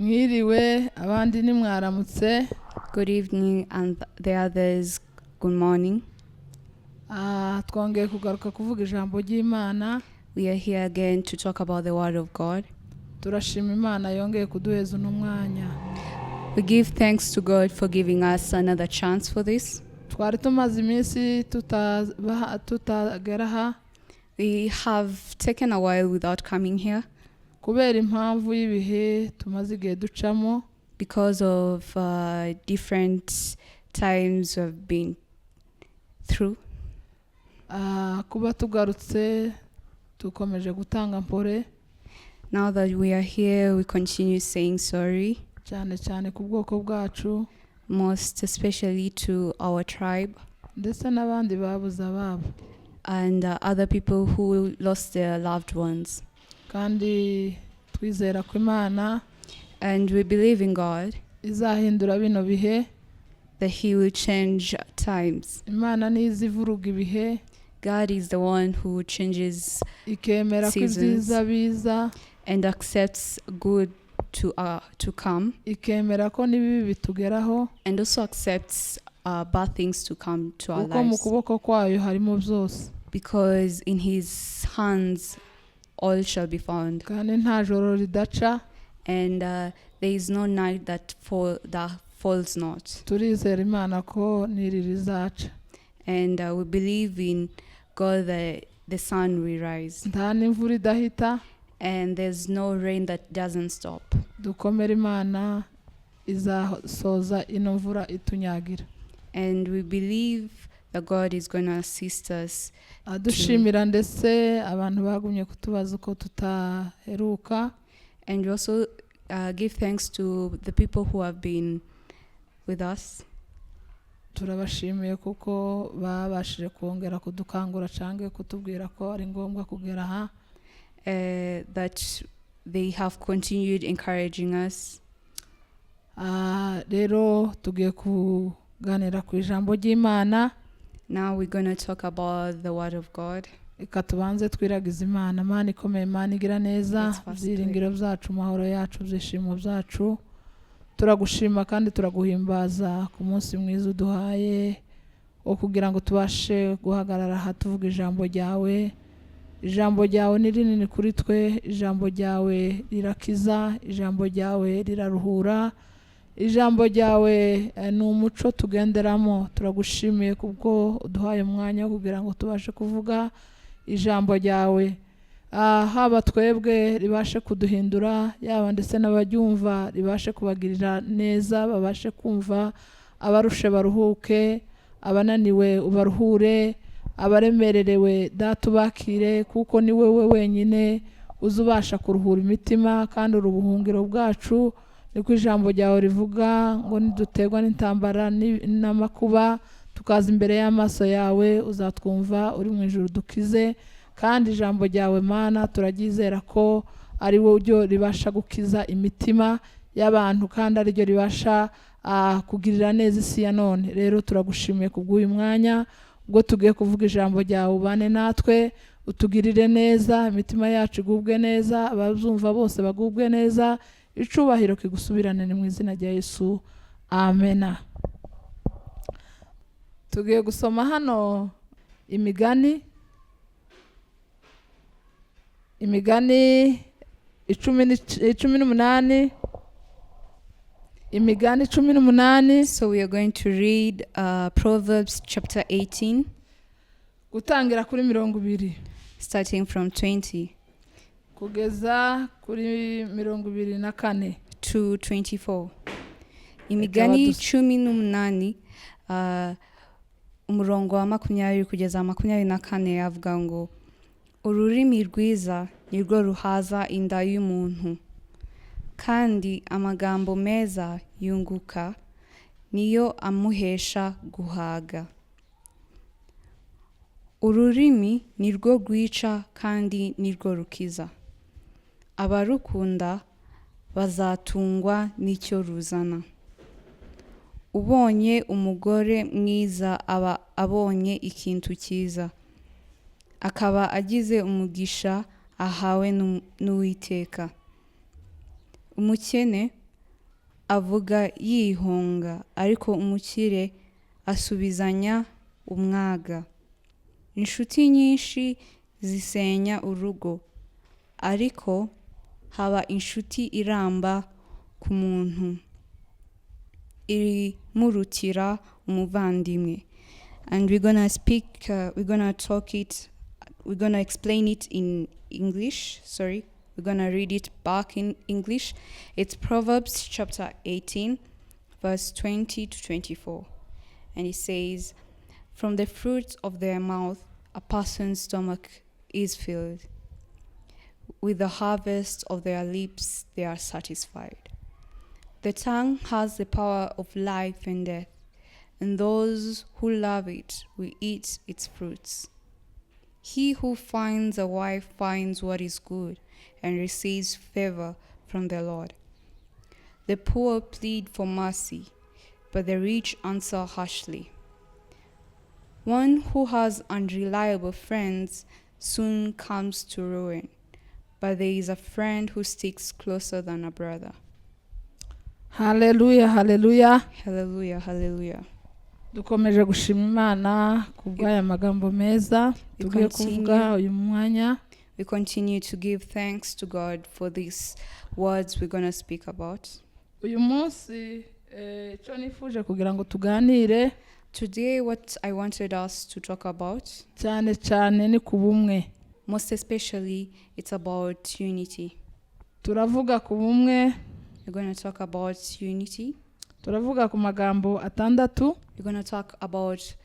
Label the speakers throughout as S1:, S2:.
S1: Mwiriwe abandi ni mwaramutse.
S2: Good evening, and the others, good morning.
S1: Twongeye kugaruka kuvuga ijambo ry'Imana.
S2: We are here again to talk about the Word of God.
S1: Turashima Imana yongeye kuduheza uno mwanya.
S2: We give thanks to God for giving us another chance for this.
S1: Twari tumaze iminsi tutagera aha
S2: We have taken a while without coming here
S1: kubera impamvu y'ibihe tumaze igihe ducamo,
S2: because of different times we've been through.
S1: Kuba tugarutse tukomeje gutanga mpore
S2: Now that we are here, we continue saying sorry,
S1: cyane cyane ku bwoko bwacu
S2: most especially to our tribe
S1: ndetse n'abandi babuze ababo,
S2: and other people who lost their loved ones.
S1: kandi twizera ko Imana
S2: And we believe in God
S1: izahindura bino bihe.
S2: that He will change times.
S1: Imana nizo ivuruga ibihe
S2: God is the one who changes
S1: ikemera ko ibyiza biza,
S2: and accepts good to come,
S1: ikemera ko n'ibibi bitugeraho,
S2: and also accepts bad things to come to our
S1: kuko mu
S2: lives.
S1: kuboko kwayo harimo byose,
S2: Because in His hands all shall be found,
S1: kandi nta joro ridaca.
S2: and there is no night that falls not.
S1: Turizera Imana ko n'iri rizaca.
S2: And we believe in God that the sun will rise,
S1: Nta n'imvura idahita.
S2: and there's no rain that doesn't stop.
S1: Dukomere Imana izasoza ino mvura itunyagira.
S2: And we believe that God is going to assist us.
S1: Dushimira ndetse abantu bagumye kutubaza uko tutaheruka.
S2: And we also give thanks to the people who have been with us.
S1: Turabashimiye kuko babashije kongera kudukangura cyangwa kutubwira ko ari ngombwa kugera aha.
S2: That they have continued encouraging us.
S1: Rero tugiye kuganira ku ijambo ry'Imana.
S2: Now we're going to talk about the Word of God.
S1: Reka tubanze twiragiza Imana. Imana ikomeye, Imana igira neza, byiringiro byacu, amahoro yacu, byishimo byacu. Turagushima kandi turaguhimbaza ku munsi mwiza uduhaye wo kugira ngo tubashe guhagarara aha tuvuga ijambo ryawe. Ijambo ryawe ni rinini kuri twe, ijambo ryawe rirakiza, ijambo ryawe riraruhura, ijambo ryawe ni umuco tugenderamo. Turagushimiye kubwo uduhaye umwanya wo kugira ngo tubashe kuvuga ijambo ryawe. Haba twebwe ribashe kuduhindura, yaba ndetse n'abaryumva ribashe kubagirira neza, babashe kumva, abarushe baruhuke, abananiwe ubaruhure, abaremererewe data ubakire, kuko ni wowe wenyine uzubasha kuruhura imitima, kandi urubuhungiro bwacu. Niko ijambo ryawe rivuga ngo nidutegwa n'intambara n'amakuba tukaza imbere y'amaso yawe, uzatwumva uri mu ijuru dukize. Kandi ijambo ryawe Mana turaryizera ko ari wowe ryo ribasha gukiza imitima y'abantu, kandi ari ryo ribasha kugirira neza isi ya none. Rero turagushimiye kubw'uyu mwanya ubwo tugiye kuvuga ijambo ryawe. Ubane natwe, utugirire neza, imitima yacu igubwe neza, abazumva bose bagubwe neza. Icubahiro kigusubirane ni mu izina rya Yesu, amena. Tugiye gusoma hano Imigani 18. Imigani 18.
S2: So we are going to read Proverbs chapter 18,
S1: gutangira kuri 20
S2: starting from 20
S1: kugeza kuri 24
S2: to 24. Imigani 18 umurongo wa 20 kugeza 24 avuga ngo, ururimi rwiza nirwo ruhaza inda y'umuntu, kandi amagambo meza yunguka niyo amuhesha guhaga. Ururimi nirwo rwica kandi nirwo rukiza, abarukunda bazatungwa n'icyo ruzana. Ubonye umugore mwiza aba abonye ikintu cyiza, akaba agize umugisha ahawe n'Uwiteka. Umukene avuga yihonga, ariko umukire asubizanya umwaga. Inshuti nyinshi zisenya urugo, ariko haba inshuti iramba ku muntu irimurutira umuvandimwe. And we're gonna explain it in English. Sorry, we're gonna read it back in English. It's Proverbs chapter 18, verse 20 to 24. And it says, "From the fruit of their mouth a person's stomach is filled. With the harvest of their lips they are satisfied. The tongue has the power of life and death, and those who love it will eat its fruits. He who finds a wife finds what is good and receives favor from the Lord. The poor plead for mercy, but the rich answer harshly. One who has unreliable friends soon comes to ruin, but there is a friend who sticks closer than a brother."
S1: Hallelujah, hallelujah.
S2: Hallelujah, hallelujah.
S1: Dukomeje gushima Imana kubw'aya magambo meza tugiye kuvuga uyu mwanya.
S2: We continue to give thanks to God for these words we're going to speak about.
S1: Uyu munsi cyo nifuje kugira ngo tuganire.
S2: Today what I wanted us to talk about,
S1: cyane cyane ni ku bumwe.
S2: Most especially it's about unity.
S1: Turavuga ku bumwe.
S2: We're going to talk about unity.
S1: Turavuga ku magambo atandatu.
S2: We're going to talk about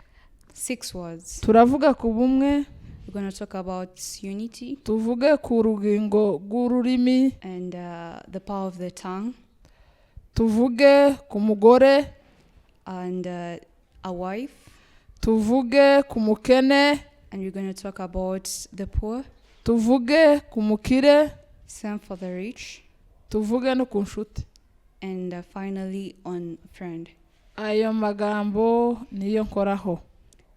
S2: 6 words.
S1: Turavuga ku bumwe.
S2: We're going to talk about unity.
S1: Tuvuge ku rugingo rw'ururimi.
S2: And the power of the tongue.
S1: Tuvuge ku mugore.
S2: And a wife.
S1: Tuvuge ku mukene.
S2: And we're going to talk about the poor.
S1: Tuvuge ku mukire.
S2: Same for the rich.
S1: Tuvuge no ku nshuti.
S2: And finally on friend.
S1: Ayo magambo niyo nkoraho.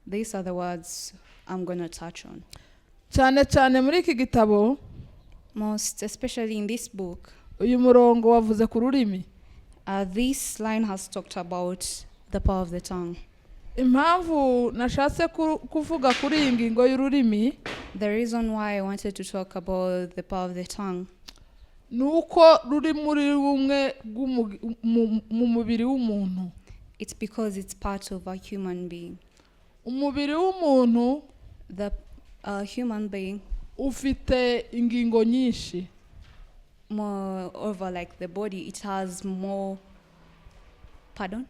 S2: These are the words I'm going to touch on.
S1: Cyane cyane muri iki gitabo,
S2: most especially in this book,
S1: uyu murongo wavuze ku rurimi.
S2: This line has talked about the power of the tongue.
S1: Impamvu nashatse kuvuga kuri iyi ngingo y'ururimi,
S2: the reason why I wanted to talk about the power of the tongue,
S1: nuko ruri muri bumwe mu mubiri w'umuntu.
S2: It's because it's part of a human being.
S1: Umubiri w'umuntu,
S2: the human being,
S1: ufite ingingo nyinshi.
S2: Moreover, like the body, it has more. Pardon?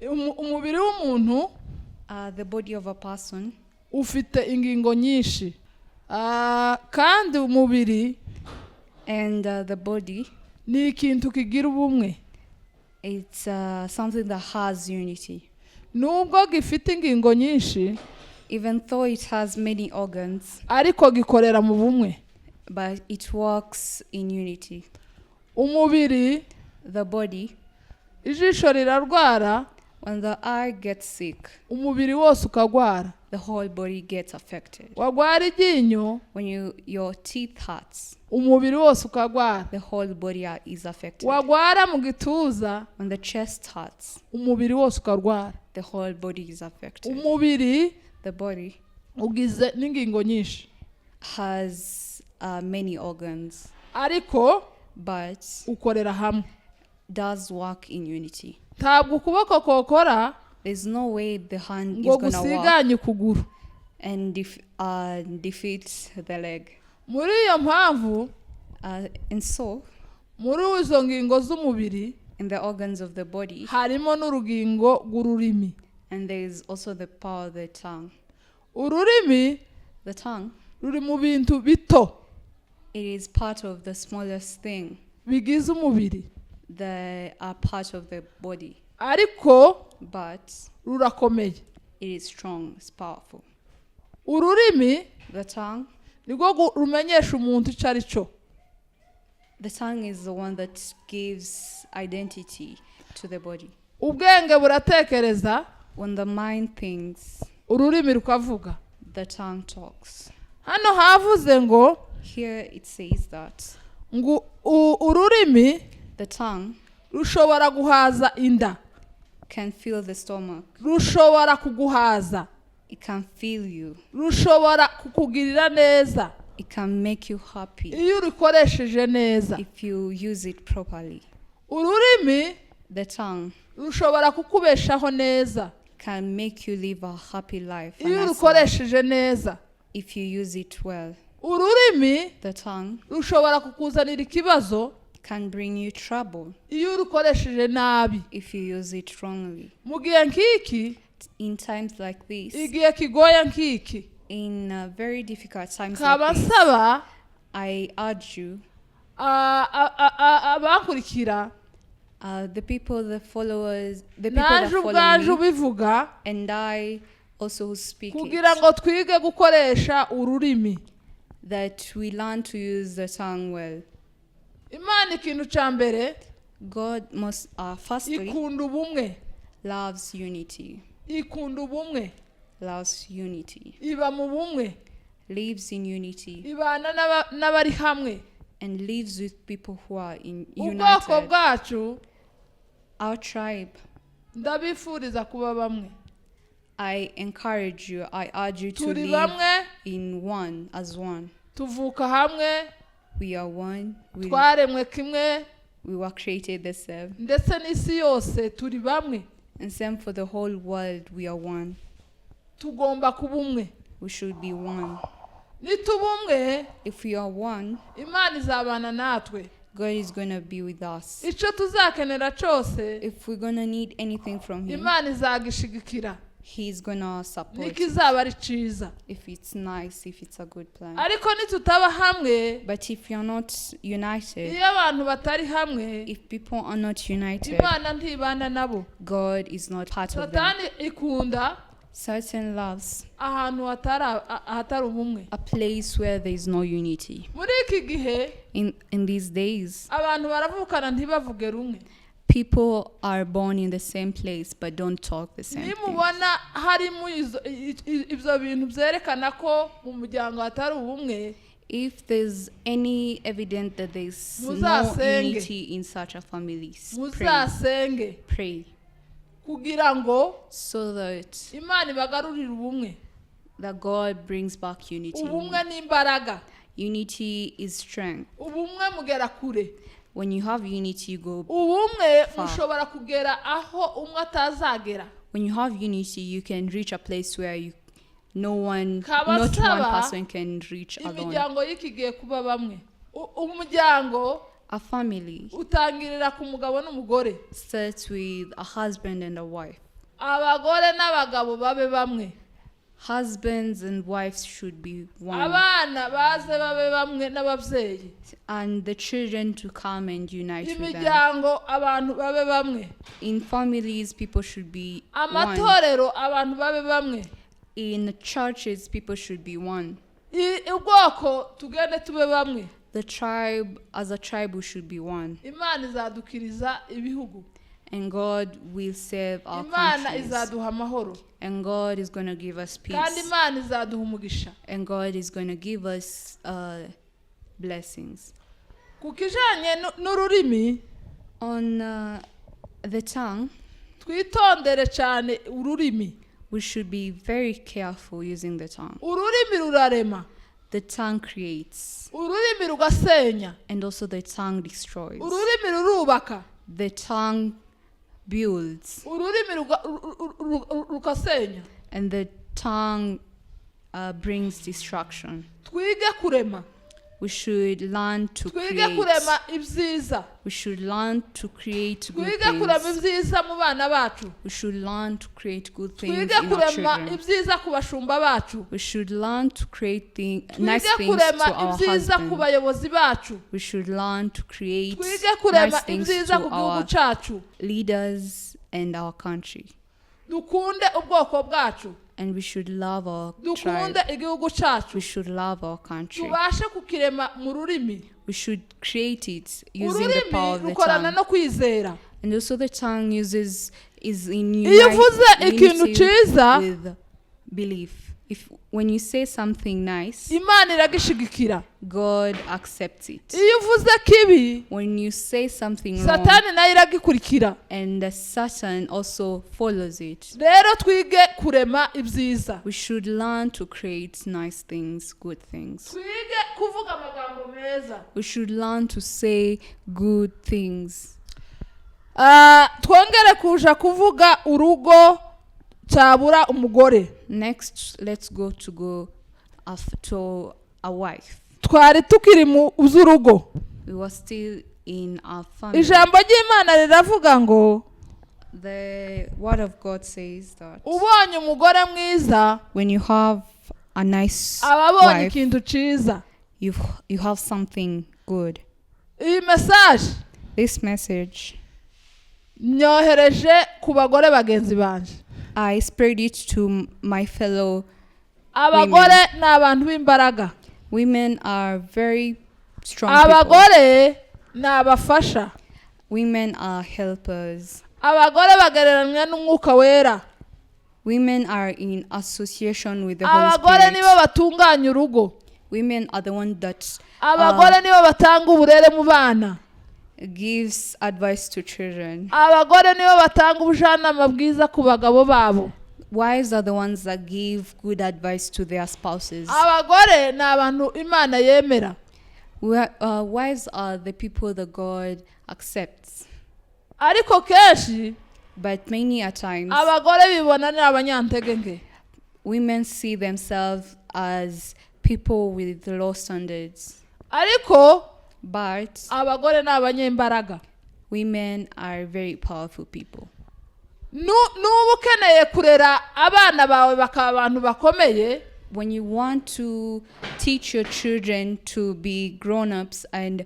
S1: Umubiri w'umuntu,
S2: the body of a person,
S1: ufite ingingo nyinshi. Kandi umubiri,
S2: and the body,
S1: ni ikintu kigira ubumwe.
S2: It's something that has unity.
S1: Nubwo gifite ingingo nyinshi,
S2: even though it has many organs,
S1: ariko gikorera mu bumwe.
S2: But it works in unity.
S1: Umubiri,
S2: the body,
S1: ijisho rirarwara,
S2: when the eye gets sick,
S1: umubiri wose ukagwara.
S2: The whole body gets affected.
S1: Wagwara iryinyo,
S2: when your teeth hurts,
S1: umubiri wose ukagwara.
S2: The whole body is affected.
S1: Wagwara mu gituza,
S2: when the chest hurts,
S1: umubiri wose ukagwara.
S2: The whole body is affected.
S1: Umubiri,
S2: the body,
S1: ugize n'ingingo nyinshi,
S2: has many organs,
S1: ariko
S2: but
S1: ukorera hamwe,
S2: does work in unity.
S1: Ntabwo ukuboko kokora,
S2: there's no way the hand is going to
S1: work ukuguru
S2: and defeat the leg.
S1: Muri iyo mpamvu,
S2: and so,
S1: muri izo ngingo z'umubiri,
S2: in the organs of the body,
S1: harimo n'urugingo rw'ururimi.
S2: And there is also the power of the tongue.
S1: Ururimi,
S2: the tongue,
S1: ruri mu bintu bito.
S2: It is part of the smallest thing.
S1: Bigize umubiri.
S2: They are part of the body.
S1: Ariko,
S2: but
S1: rurakomeye.
S2: It is strong, it's powerful.
S1: Ururimi,
S2: the tongue,
S1: nirwo rumenyesha umuntu icyo ari cyo.
S2: The tongue is the one that gives identity to the body.
S1: Ubwenge buratekereza,
S2: when the mind thinks,
S1: ururimi rukavuga.
S2: The tongue talks.
S1: Hano havuze ngo,
S2: here it says that
S1: ngo ururimi,
S2: the tongue,
S1: rushobora guhaza inda,
S2: can fill the stomach.
S1: rushobora kuguhaza,
S2: It can fill you.
S1: rushobora kukugirira neza
S2: It can make you happy
S1: iyo urikoresheje neza.
S2: if you use it properly.
S1: Ururimi
S2: The tongue
S1: rushobora kukubeshaho neza
S2: can make you live a happy life
S1: iyo
S2: and
S1: urukoresheje neza.
S2: if you use it well.
S1: Ururimi
S2: The tongue
S1: rushobora kukuzanira ikibazo
S2: can bring you trouble
S1: iyo urukoresheje nabi.
S2: if you use it wrongly.
S1: Mu gihe nk'iki,
S2: In times like this,
S1: igihe kigoye nk'iki,
S2: in very difficult times
S1: nkaba
S2: like this,
S1: nsaba
S2: I urge you,
S1: abankurikira
S2: the people, the followers, the people that
S1: naje ubwaje
S2: follow me,
S1: ubivuga
S2: and I also who speak
S1: kugira
S2: it,
S1: ngo twige gukoresha ururimi.
S2: that we learn to use the tongue well.
S1: Imana ikintu cya mbere
S2: God must, firstly,
S1: ikunda ubumwe,
S2: loves unity,
S1: ikunda ubumwe,
S2: loves unity,
S1: iba mu bumwe,
S2: lives in unity,
S1: ibana n'abari hamwe.
S2: and lives with people who are
S1: Ubwoko
S2: united.
S1: bwacu
S2: Our tribe,
S1: ndabifuriza kuba bamwe.
S2: I encourage you, I urge you to
S1: Turi
S2: live
S1: bamwe,
S2: in one, as one.
S1: tuvuka hamwe,
S2: We are one,
S1: twaremwe kimwe,
S2: we were created the same.
S1: ndetse n'isi yose turi bamwe.
S2: And same for the whole world, we are one.
S1: Tugomba kuba umwe.
S2: We should be one.
S1: Nituba umwe,
S2: If we are one,
S1: Imana izabana natwe.
S2: God is going to be with us.
S1: Icyo tuzakenera cyose,
S2: If we're going to need anything from Him,
S1: Imana izagishigikira.
S2: He's going to support it.
S1: Nikizaba ari cyiza.
S2: If it's nice, if it's a good plan.
S1: Ariko nitutaba hamwe,
S2: But if you're not united,
S1: iyo abantu batari hamwe,
S2: if people are not united,
S1: Imana ntibana nabo.
S2: God is not part of them.
S1: Satani ikunda
S2: Satan loves
S1: ahantu hatari ubumwe.
S2: a place where there is no unity.
S1: Muri iki gihe
S2: In these days,
S1: abantu baravukana ntibavuge rumwe.
S2: people are born in the same place but don't talk the same thing.
S1: Nimubona harimo ibyo bintu byerekana ko mu muryango hatari ubumwe,
S2: If there's any evidence that there's no
S1: Muzasenge.
S2: unity in such a family, pray.
S1: muzasenge
S2: Pray
S1: kugira ngo
S2: so that
S1: Imana ibagarurire ubumwe.
S2: God brings back unity.
S1: Ubumwe ni imbaraga.
S2: Unity is strength.
S1: Ubumwe mugera kure.
S2: When you have unity, you go.
S1: Ubumwe
S2: Far.
S1: mushobora kugera aho umwe atazagera.
S2: When you have unity, you can reach a place where not one
S1: Kabasaba
S2: person can reach alone.
S1: Imiryango y'ikigiye kuba bamwe. Umuryango
S2: A family
S1: utangirira ku mugabo n'umugore.
S2: starts with a husband and a wife.
S1: Abagore n'abagabo babe bamwe.
S2: Husbands and wives should be one.
S1: Abana baze babe bamwe n'ababyeyi.
S2: And the children to come and unite with them.
S1: Imiryango abantu babe bamwe.
S2: In families, people should be one.
S1: Amatorero abantu babe bamwe.
S2: In churches, people should be one.
S1: Ubwoko tugende tube bamwe.
S2: The tribe, as a tribe, we should be one.
S1: Imana izadukiriza ibihugu.
S2: And God will save our
S1: Imana
S2: countries.
S1: izaduha amahoro.
S2: And God is going to give us
S1: Kandi
S2: peace.
S1: Imana izaduha umugisha.
S2: And God is going to give us blessings.
S1: Ku kijanye n'ururimi,
S2: On the tongue,
S1: twitondere cyane ururimi.
S2: we should be very careful using the tongue.
S1: Ururimi rurarema.
S2: The tongue creates,
S1: Ururimi rugasenya.
S2: and also the tongue destroys.
S1: Ururimi rurubaka.
S2: The tongue builds,
S1: Ururimi rugasenya.
S2: and the tongue brings destruction.
S1: Twige kurema.
S2: We should learn to
S1: Twige
S2: create.
S1: kurema ibyiza.
S2: We should learn to create good
S1: Twige kurema
S2: things.
S1: ibyiza mu bana bacu.
S2: We should learn to create good things
S1: Twige
S2: in our
S1: kurema
S2: children.
S1: ibyiza ku bashumba bacu.
S2: We should learn to create nice
S1: Twige
S2: things
S1: kurema
S2: to our
S1: ibyiza ku
S2: husband.
S1: bayobozi bacu.
S2: We should learn to create
S1: Twige kurema
S2: nice things
S1: ibyiza
S2: to
S1: ku gihugu
S2: our
S1: cyacu.
S2: leaders and our country.
S1: Dukunde ubwoko bwacu.
S2: And we should love our
S1: Dukunde
S2: tribe.
S1: igihugu cyacu.
S2: We should love our country.
S1: Tubashe kukirema mu rurimi.
S2: We should create it using the power
S1: Ururimi
S2: of the
S1: rukorana
S2: tongue.
S1: no kwizera.
S2: And also the tongue is in
S1: Iyo uvuze ikintu
S2: unity
S1: cyiza,
S2: with belief. when you say something nice,
S1: Imana iragishigikira.
S2: God accepts it.
S1: Iyo uvuze kibi,
S2: When you say something wrong,
S1: Satani nayo iragikurikira.
S2: and Satan also follows it.
S1: Rero twige kurema ibyiza.
S2: We should learn to create nice things, good things.
S1: Twige kuvuga amagambo meza.
S2: We should learn to say good things.
S1: Twongere kuja kuvuga urugo cyabura umugore.
S2: Next, let's go to a wife.
S1: Twari tukiri mu z'urugo.
S2: We were still in our family.
S1: Ijambo ry'Imana riravuga ngo
S2: The word of God says that
S1: ubonye umugore mwiza
S2: when you have a nice
S1: ababonye
S2: wife,
S1: ikintu ciza.
S2: you have something good.
S1: Iyi message
S2: This message,
S1: nyohereje ku bagore bagenzi banje.
S2: I spread it to my fellow
S1: Abagore ni abantu b'imbaraga.
S2: women. Are very strong people.
S1: Abagore ni abafasha.
S2: Women are helpers.
S1: Abagore bagereranywa n'umwuka wera.
S2: Women are in association with the Holy
S1: Abagore nibo
S2: Spirit.
S1: batunganya urugo.
S2: Women are the one that
S1: Abagore nibo batanga uburere mu bana.
S2: gives advice to children.
S1: Abagore nibo batanga ubujyanama bwiza ku bagabo babo.
S2: Wives are the ones that give good advice to their spouses.
S1: Abagore ni abantu Imana yemera.
S2: Wives are the people that God accepts.
S1: Ariko kenshi
S2: But many a times,
S1: abagore bibona ni abanyantege nke.
S2: women see themselves as people with low standards.
S1: Ariko
S2: But
S1: abagore ni abanyembaraga.
S2: women are very powerful people.
S1: Nuba ukeneye kurera abana bawe bakaba abantu bakomeye,
S2: When you want to teach your children to be grown-ups and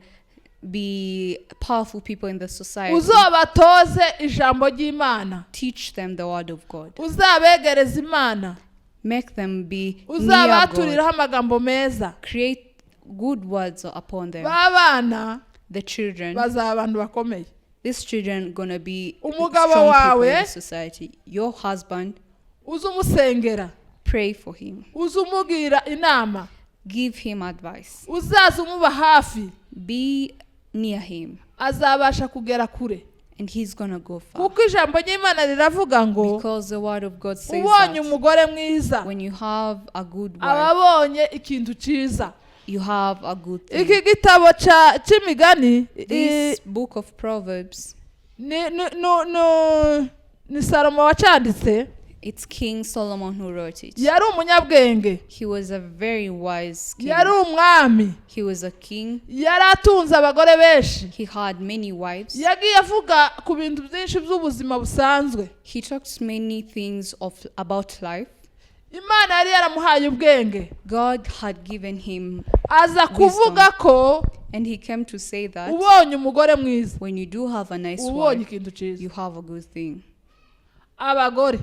S2: be powerful people in the society,
S1: uzobatoze ijambo ry'Imana.
S2: teach them the word of God.
S1: Uzabegereza Imana.
S2: Make them be near God.
S1: Uzabaturiraho amagambo meza.
S2: Create good words upon them.
S1: Babana
S2: The children,
S1: bazaba abantu bakomeye.
S2: these children gonna be
S1: Umugabo
S2: strong people
S1: wawe,
S2: in the society. Your husband,
S1: uzumusengera.
S2: pray for him.
S1: Uzumugira inama.
S2: Give him advice.
S1: Uzaza umuba hafi.
S2: Be near him,
S1: Azabasha kugera kure.
S2: and he's gonna go far.
S1: Kuko ijambo ry'Imana riravuga ngo
S2: Because the word of God says
S1: ubonye
S2: that
S1: umugore mwiza
S2: when you have a good wife,
S1: ababonye ikintu ciza.
S2: you have a good thing.
S1: Iki gitabo c'imigani
S2: This book of Proverbs,
S1: ni Salomo wacanditse.
S2: it's King Solomon who wrote it.
S1: Yari umunyabwenge.
S2: He was a very wise king.
S1: Yari umwami.
S2: He was a king.
S1: Yari atunze abagore benshi.
S2: He had many wives.
S1: Yagiye avuga ku bintu byinshi by'ubuzima busanzwe.
S2: He talked many things about life.
S1: Imana yari yaramuhaye ubwenge.
S2: God had given him
S1: Aza kuvuga ko
S2: and he came to say that
S1: ubonye umugore mwiza
S2: when you do have a nice
S1: ubonye
S2: wife,
S1: ikintu ciza.
S2: you have a good thing.
S1: Abagore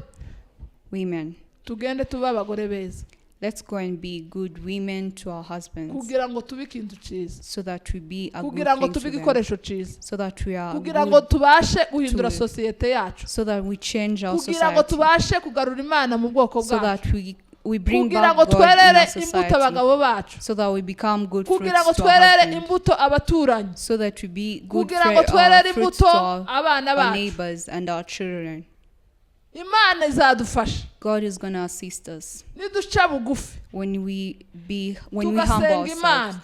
S2: Women,
S1: tugende tuba abagore beza
S2: let's go and be good women to our husbands
S1: kugira ngo tube ikintu ciza,
S2: so that we be a good
S1: kugira ngo
S2: thing
S1: tube
S2: to them,
S1: igikoresho ciza,
S2: so that we are
S1: kugira ngo
S2: good,
S1: tubashe guhindura
S2: to-
S1: sosiyete yacu,
S2: so that we change our
S1: kugira ngo
S2: society,
S1: tubashe kugarura Imana mu bwoko
S2: so
S1: bwacu,
S2: that we bring
S1: kugira
S2: back
S1: ngo
S2: God in
S1: twerere
S2: our
S1: imbuto
S2: society,
S1: abagabo bacu,
S2: so that we become good
S1: kugira ngo
S2: fruits to our
S1: twerere
S2: husband,
S1: imbuto abaturanyi,
S2: so that we be good
S1: kugira ngo twerere
S2: fruits
S1: imbuto
S2: to our
S1: abana bacu.
S2: neighbors and our children.
S1: Imana izadufasha
S2: God is going to assist us
S1: niduca bugufi
S2: when we humble
S1: tugasenga
S2: ourselves
S1: Imana,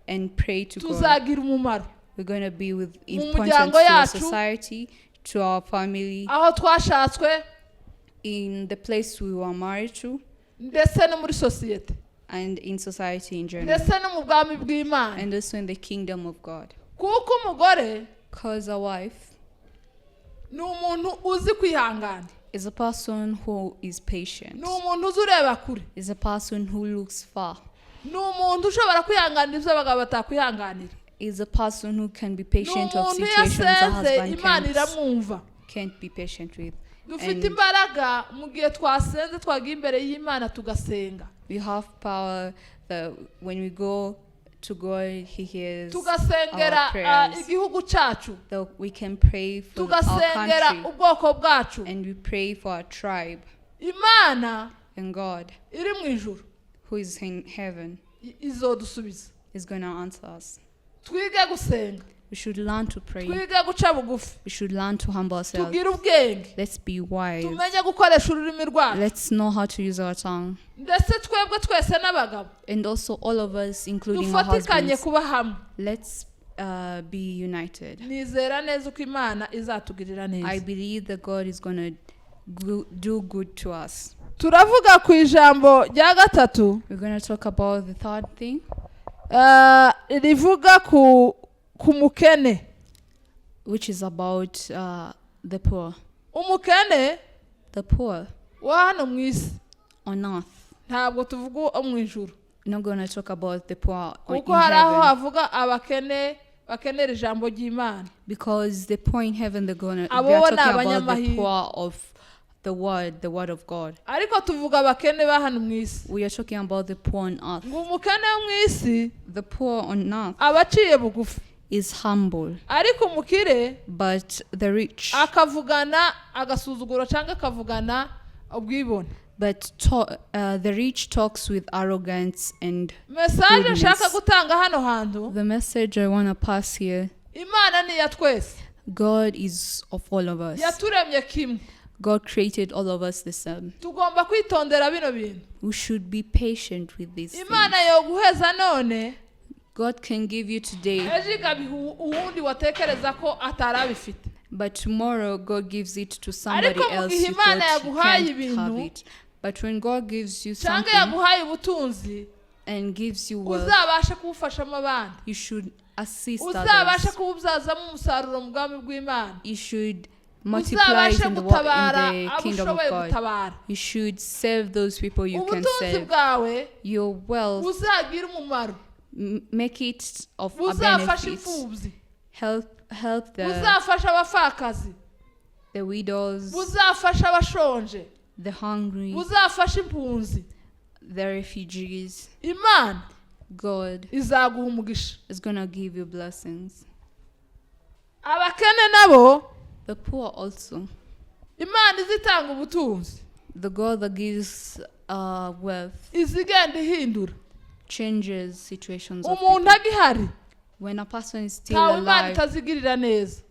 S2: and pray to God.
S1: tuzagira umumaro
S2: We're going to be with
S1: Mu
S2: importance
S1: muryango
S2: to our
S1: yacu,
S2: society, to our family,
S1: aho twashatswe
S2: in the place we were married to,
S1: ndetse no muri sosiyete,
S2: and in society in general,
S1: ndetse no mu bwami bw'Imana.
S2: and also in the kingdom of God.
S1: Kuko umugore
S2: Because a wife
S1: ni umuntu uzi kwihangana,
S2: is a person who is patient,
S1: ni umuntu uzi ureba kure,
S2: is a person who looks far,
S1: ni umuntu ushobora kwihanganira ibyo abagabo batakwihanganira,
S2: is a person who can be
S1: ni
S2: patient of
S1: umuntu
S2: situations a
S1: yasenze
S2: husband
S1: Imana iramwumva.
S2: can't be patient with.
S1: Dufite
S2: And
S1: imbaraga mu gihe twasenze twagiye imbere y'Imana tugasenga,
S2: we have power that when we go to God, He hears
S1: tugasengera
S2: our prayers.
S1: igihugu cyacu,
S2: That we can pray for our
S1: tugasengera
S2: country,
S1: ubwoko bwacu.
S2: and we pray for our tribe.
S1: Imana
S2: And God,
S1: iri mu ijuru
S2: who is in heaven
S1: izodusubiza.
S2: is going to answer us.
S1: Twige gusenga.
S2: We should learn to pray.
S1: Twige guca bugufi.
S2: We should learn to humble ourselves.
S1: Tugire ubwenge.
S2: Let's be wise.
S1: Tumenye gukoresha ururimi rwacu.
S2: Let's know how to use our tongue.
S1: Ndetse twebwe twese n'abagabo.
S2: And also all of us, including our
S1: Dufatikanye
S2: husbands.
S1: kuba hamwe.
S2: Let's be united.
S1: Nizera neza uko Imana izatugirira neza.
S2: I believe that God is going to do good to us.
S1: Turavuga ku ijambo rya gatatu.
S2: We're going to talk about the third thing.
S1: Rivuga ku mukene.
S2: Which is about the poor.
S1: Umukene.
S2: The poor.
S1: Wa hano mu isi.
S2: On earth.
S1: Ntabwo tuvuga mu ijuru.
S2: We're not going to talk about the poor in
S1: Kuko hari aho
S2: heaven.
S1: havuga abakene bakenera ijambo ry'Imana.
S2: Because the poor in heaven, they are
S1: Abo
S2: talking
S1: ni
S2: about the
S1: abanyamahirwe.
S2: poor of the word of God.
S1: Ariko tuvuga abakene ba hano mu isi.
S2: We are talking about the poor on earth.
S1: Ngo umukene wo mu isi
S2: The poor on earth
S1: abaciye bugufi.
S2: is humble,
S1: Ariko umukire
S2: but the rich,
S1: akavugana agasuzuguro cyangwa akavugana ubwibone.
S2: but the rich talks with arrogance and
S1: Message
S2: goodness.
S1: nshaka gutanga hano hantu.
S2: The message I want to pass here,
S1: Imana ni ya twese.
S2: God is of all of us.
S1: Yaturemye kimwe.
S2: God created all of us the same.
S1: Tugomba kwitondera bino bintu.
S2: We should be patient with these
S1: Imana
S2: things.
S1: yo guheza none.
S2: God can give you today,
S1: Ejo igabiha uwundi watekereza ko atarabifite.
S2: but tomorrow God gives it to somebody
S1: Ariko mu
S2: else
S1: gihe
S2: you
S1: Imana
S2: thought you
S1: yaguhaye
S2: can't have
S1: ibintu,
S2: it. But when God gives you
S1: cyangwa
S2: something
S1: yaguhaye ubutunzi,
S2: and gives you wealth,
S1: uzabashe kubufashamo abandi.
S2: you should assist
S1: Uzabashe
S2: others.
S1: kububyazamo umusaruro mu bwami bw'Imana.
S2: You should multiply it
S1: Uzabashe
S2: in the
S1: gutabara
S2: kingdom of
S1: abushoboye
S2: God.
S1: gutabara.
S2: You should serve those people you can
S1: Ubutunzi
S2: serve.
S1: bwawe
S2: Your wealth,
S1: buzagira umumaro.
S2: make it of a
S1: Buzafasha
S2: benefit.
S1: imfubyi.
S2: Help
S1: Buzafasha abapfakazi.
S2: the widows,
S1: Buzafasha abashonje.
S2: the hungry,
S1: Buzafasha impunzi.
S2: the refugees.
S1: Imana
S2: God
S1: izaguha umugisha.
S2: is going to give you blessings.
S1: Abakene nabo
S2: The poor also.
S1: Imana izitanga ubutunzi.
S2: The God that gives wealth
S1: Izigenda ihindura.
S2: changes situations of
S1: Umuntu
S2: people.
S1: agihari
S2: When a person is still
S1: ntawe Imana
S2: alive,
S1: itazigirira neza.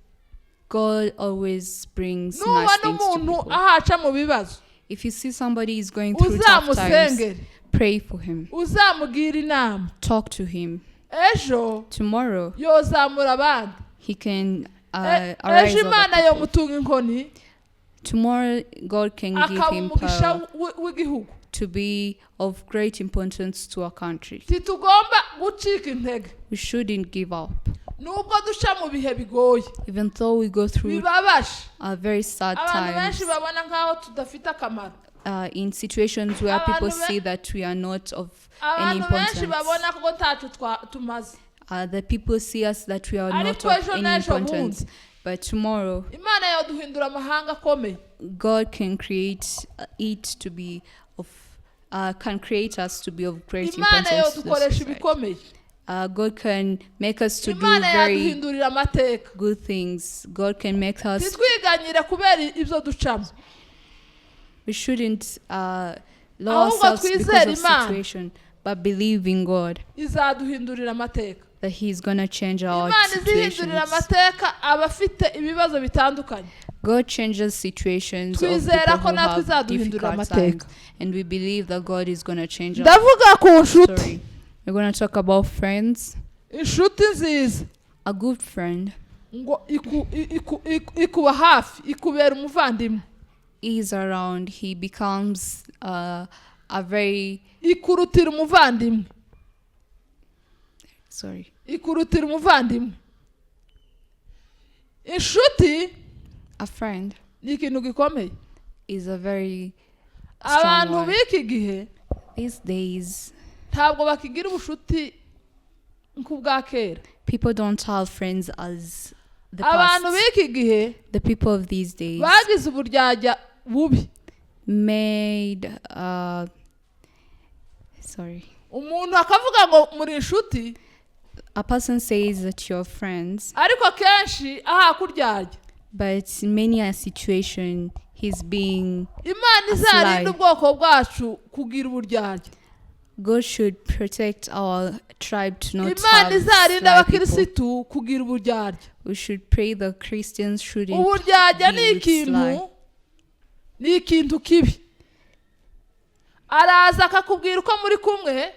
S2: God always brings nice
S1: Nuba
S2: things to
S1: n'umuntu
S2: people.
S1: ahaca mu bibazo,
S2: If you see somebody is going through tough times,
S1: uzamusengere,
S2: pray for him.
S1: uzamugira inama.
S2: Talk to him.
S1: Ejo
S2: Tomorrow,
S1: yozamura abandi.
S2: he can arise
S1: Ejo Imana
S2: other people.
S1: yomutunga inkoni
S2: Tomorrow, God can give
S1: akaba
S2: him
S1: umugisha
S2: power
S1: w'igihugu.
S2: to be of great importance to our country.
S1: Titugomba gucika intege
S2: We shouldn't give up.
S1: nubwo duca mu bihe bigoye
S2: Even though we go through
S1: bibabaje.
S2: very sad
S1: Abantu benshi
S2: times,
S1: babona nk'aho tudafite akamaro.
S2: in situations where people
S1: Abantu
S2: see that we are not of any
S1: Abantu benshi
S2: importance.
S1: babona ko ntacyo tumaze.
S2: The people see us that we are not
S1: Ariko
S2: of
S1: ejo
S2: any
S1: n'ejo
S2: importance.
S1: bundi
S2: But tomorrow,
S1: Imana yoduhindura amahanga akomeye.
S2: God can create it to be of, can create us to be of great
S1: Imana
S2: importance to the
S1: yodukoresha
S2: society.
S1: ibikomeye.
S2: God can make us to do
S1: Imana
S2: very
S1: yaduhindurira amateka.
S2: good things. God can make us.
S1: Titwiganyire kubera ibyo ducamo.
S2: We shouldn't lower
S1: Ahubwo
S2: ourselves because
S1: twizere
S2: of
S1: Imana.
S2: situation, but believe in God
S1: Izaduhindurira amateka.
S2: that He's gonna change our
S1: Imana
S2: situations.
S1: izihindurira amateka abafite ibibazo bitandukanye.
S2: God changes situations of
S1: Twizera
S2: people
S1: ko
S2: who
S1: natwe
S2: have
S1: izaduhindurira
S2: difficult
S1: amateka.
S2: times, and we believe that God is gonna change our
S1: Ndavuga ku nshuti.
S2: story. We're gonna talk about friends.
S1: Inshuti nziza
S2: A good friend
S1: ngo ikuba hafi, ikubera umuvandimwe.
S2: is around. He becomes a very
S1: Ikurutira umuvandimwe.
S2: sorry.
S1: Ikurutira umuvandimwe. Inshuti
S2: A friend
S1: ni ikintu gikomeye.
S2: is a very strong
S1: Abantu
S2: word.
S1: b'iki gihe
S2: These days,
S1: ntabwo bakigira ubushuti nk'ubwa kera.
S2: people don't have friends as the
S1: Abantu
S2: past.
S1: b'iki gihe
S2: The people of these days
S1: bagize uburyarya bubi.
S2: made sorry.
S1: Umuntu akavuga ngo muri inshuti
S2: A person says that you're friends,
S1: ariko akenshi aha kuryarya.
S2: but in many a situation he's being
S1: Imana izarinde ubwoko bwacu kugira uburyarya.
S2: God should protect our tribe to not
S1: Imana
S2: have
S1: izarinda
S2: sly people.
S1: abakirisitu kugira uburyarya.
S2: We should pray the Christians shouldn't
S1: Uburyarya ni
S2: be with sly.
S1: ni ikintu kibi. Araza akakubwira uko muri kumwe,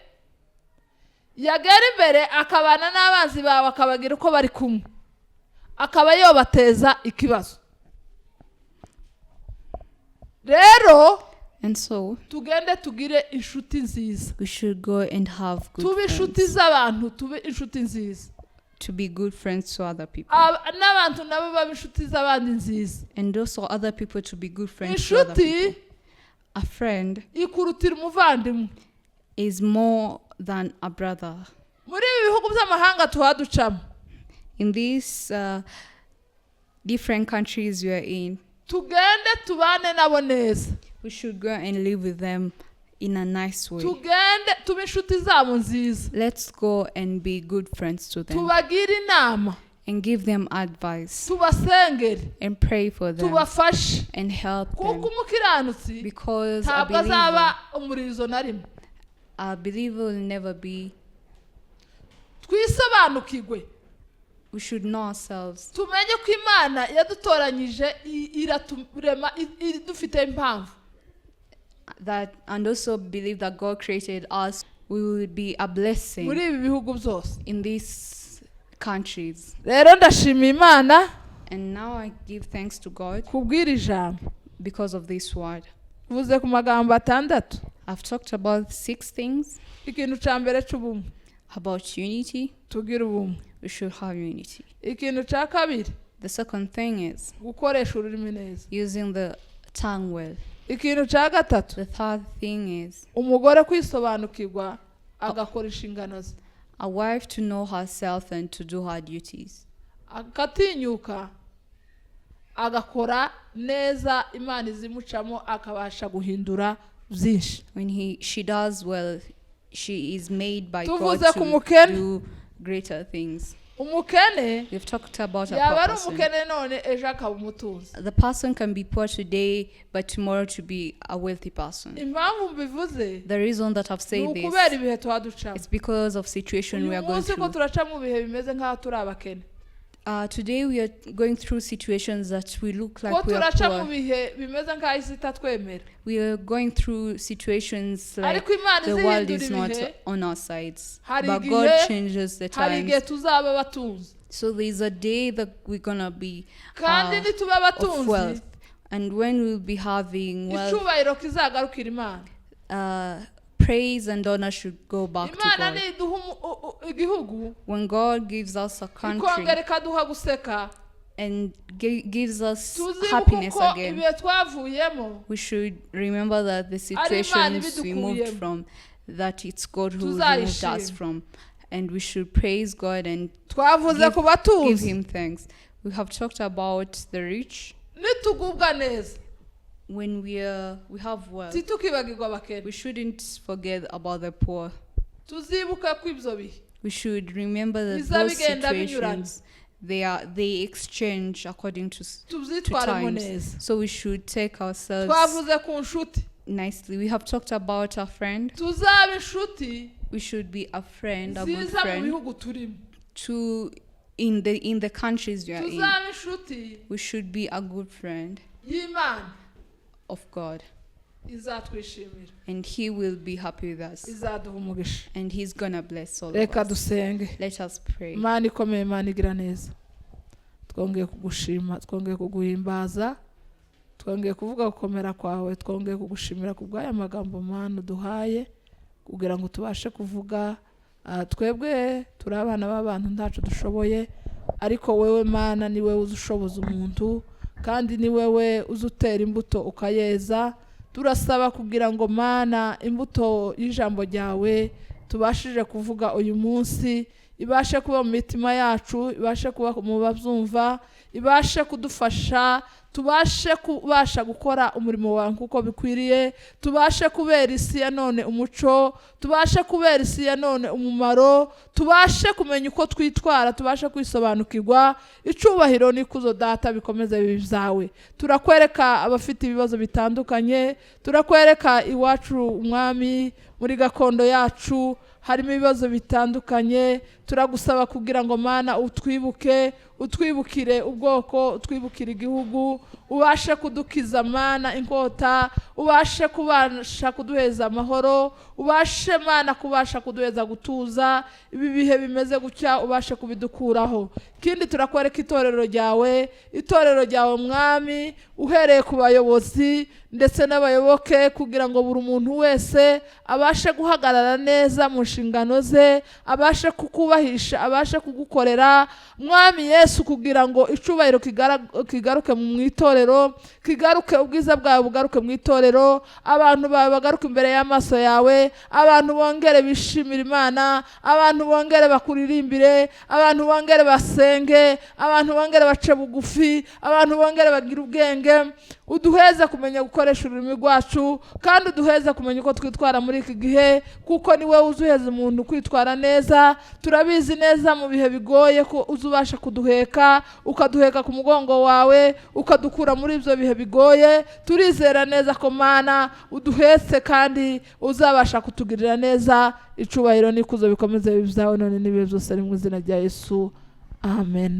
S1: yagera imbere akabana n'abanzi bawe akabagira uko bari kumwe, akaba yobateza ikibazo. Rero
S2: And so
S1: tugende tugire inshuti nziza,
S2: we should go and have good
S1: tube inshuti
S2: friends,
S1: z'abantu, tube inshuti nziza,
S2: to be good friends to other people,
S1: n'abantu nabo baba inshuti z'abandi nziza.
S2: and also other people to be good friends to other
S1: Inshuti
S2: people. A friend
S1: ikurutira umuvandimwe.
S2: is more than a brother.
S1: Muri ibi bihugu by'amahanga tuhaducamo,
S2: In these different countries we are in,
S1: tugende tubane nabo neza,
S2: we should go and live with them in a nice way.
S1: tugende tube inshuti zabo nziza,
S2: Let's go and be good friends to them
S1: tubagire inama,
S2: and give them advice
S1: tubasengere,
S2: and pray for them
S1: tubafashe,
S2: and help
S1: kuko
S2: them,
S1: umukiranutsi
S2: because
S1: ntabwo azaba umurizo na rimwe.
S2: a believer will never be.
S1: Twisobanukirwe,
S2: We should know ourselves,
S1: tumenye ko Imana yadutoranyije iraturema idufite impamvu.
S2: that and also believe that God created us. We will be a blessing
S1: Muri ibi bihugu byose.
S2: in these countries.
S1: Rero ndashima Imana
S2: And now I give thanks to God
S1: kubwira ijambo.
S2: because of this word.
S1: Vuze ku magambo atandatu.
S2: I've talked about 6 things
S1: Ikintu cya mbere cy'ubumwe,
S2: about unity.
S1: tugire ubumwe.
S2: We should have unity.
S1: Ikintu cya kabiri,
S2: The second thing is
S1: gukoresha ururimi neza.
S2: using the tongue well.
S1: Ikintu cya gatatu,
S2: The third thing is
S1: umugore kwisobanukirwa agakora inshingano ze,
S2: a wife to know herself and to do her duties.
S1: agatinyuka agakora neza, Imana izimucamo akabasha guhindura byinshi.
S2: When she does well, she is made by God
S1: Tuvuze ku
S2: to
S1: mukene.
S2: do greater things.
S1: Umukene
S2: We've talked about a
S1: yaba
S2: poor
S1: ari
S2: person.
S1: umukene none ejo akaba umutunzi.
S2: The person can be poor today, but tomorrow to be a wealthy person.
S1: Impamvu mbivuze
S2: The reason that I've
S1: ni
S2: said
S1: ukubera
S2: this
S1: ibihe tuhaducamo.
S2: is because of situation we
S1: Uyu
S2: are going
S1: munsi ko
S2: through.
S1: turaca mu bihe bimeze nk'aho turi abakene,
S2: Today we are going through situations that we look
S1: ko
S2: like we are
S1: turaca mu
S2: poor.
S1: bihe bimeze nk'aho isi itatwemera,
S2: We are going through situations like
S1: ariko Imana
S2: the world
S1: izihindura
S2: is not
S1: ibihe.
S2: on our sides.
S1: Hari
S2: But
S1: igihe-
S2: God changes the
S1: hari igihe
S2: times.
S1: tuzaba abatunzi,
S2: So there's a day that we're gonna be
S1: kandi nituba
S2: of
S1: abatunzi
S2: wealth. And when we'll be having wealth,
S1: icyubahiro kizagarukira Imana.
S2: praise and honor should go back to
S1: Imana
S2: God.
S1: niduha igihugu
S2: When God gives us a country
S1: ikongera ikaduha guseka,
S2: and gives us
S1: tuzibuke
S2: happiness
S1: uko
S2: again,
S1: ibihe twavuyemo
S2: we should remember that the situations we moved
S1: ibidukuyemo.
S2: from, that it's God who removed us
S1: Tuzayishima.
S2: from. And we should praise God and
S1: twavuze ku
S2: give
S1: batunzi.
S2: Him thanks. We have talked about the rich.
S1: Nitugubwa neza
S2: When we have wealth,
S1: titukibagirwa abakene,
S2: we shouldn't forget about the poor.
S1: tuzibuke ko ibyo bihe
S2: We should remember that
S1: Biza
S2: those
S1: bigenda binyuranye.
S2: situations, they exchange according to
S1: tubyitwaremo
S2: times.
S1: neza.
S2: So we should take ourselves
S1: Twavuze ku nshuti,
S2: nicely. We have talked about a friend.
S1: tuzaba inshuti
S2: We should be a friend, a good
S1: ziza mu
S2: friend
S1: bihugu turimo,
S2: to in the countries we are in.
S1: tuzaba inshuti
S2: We should be a good friend
S1: y'Imana,
S2: of God,
S1: izatwishimira,
S2: and He will be happy with us,
S1: izaduha umugisha.
S2: and He's gonna bless all of
S1: Reka
S2: us.
S1: dusenge.
S2: Let us pray.
S1: Imana ikomeye, Imana igira neza, twongeye kugushima, twongeye kuguhimbaza, twongeye kuvuga gukomera kwawe, twongeye kugushimira ku bw'aya magambo Mana uduhaye kugira ngo tubashe kuvuga. Twebwe turi abana b'abantu ntacu dushoboye, ariko wewe Mana ni wewe uzushoboza umuntu, kandi ni wewe uzutera imbuto ukayeza. Turasaba kugira ngo Mana imbuto y'ijambo ryawe tubashije kuvuga uyu munsi ibashe kuba mu mitima yacu, ibashe kuba mu babyumva, ibashe kudufasha, tubasha gukora umurimo wawe kuko bikwiriye, tubashe kubera isi ya none umuco, tubashe kubera isi ya none umumaro, tubashe kumenya uko twitwara, tubashe kwisobanukirwa. Icubahiro n'ikuzo data bikomeze bibi byawe. Turakwereka abafite ibibazo bitandukanye, turakwereka iwacu umwami muri gakondo yacu harimo ibibazo bitandukanye. Turagusaba kugira ngo Mana utwibuke, utwibukire ubwoko, utwibukire igihugu, ubashe kudukiza Mana inkota, ubashe kuduheza amahoro, ubashe Mana kubasha kuduheza gutuza. Ibi bihe bimeze gutya ubashe kubidukuraho. Kindi turakwereka itorero ryawe mwami, uhereye ku bayobozi ndetse n'abayoboke, kugira ngo buri muntu wese abashe guhagarara neza mu nshingano ze, abashe kukubahisha, abashe kugukorera mwami Yesu, kugira ngo icubahiro kigaruke mu itorero, kigaruke ubwiza bwawe bugaruke mu itorero, abantu bawe bagaruke imbere y'amaso yawe, abantu bongere bishimira Imana, abantu bongere bakuririmbire, abantu bongere basenge, abantu bongere bace bugufi, abantu bongere bagira ubwenge. Uduheze kumenya gukoresha ururimi rwacu, kandi uduheze kumenya uko twitwara muri iki gihe, kuko ni wowe uzuheza umuntu kwitwara neza. Turabizi neza mu bihe bigoye ko uzubasha kuduheka, ukaduheka ku mugongo wawe, ukadukura muri ibyo bihe bigoye. Turizera neza ko Mana uduhetse kandi uzabasha kutugirira neza. Icubahiro n'ikuzo bikomeze bibi byawe none n'ibihe byose, ari mu izina rya Yesu, amen.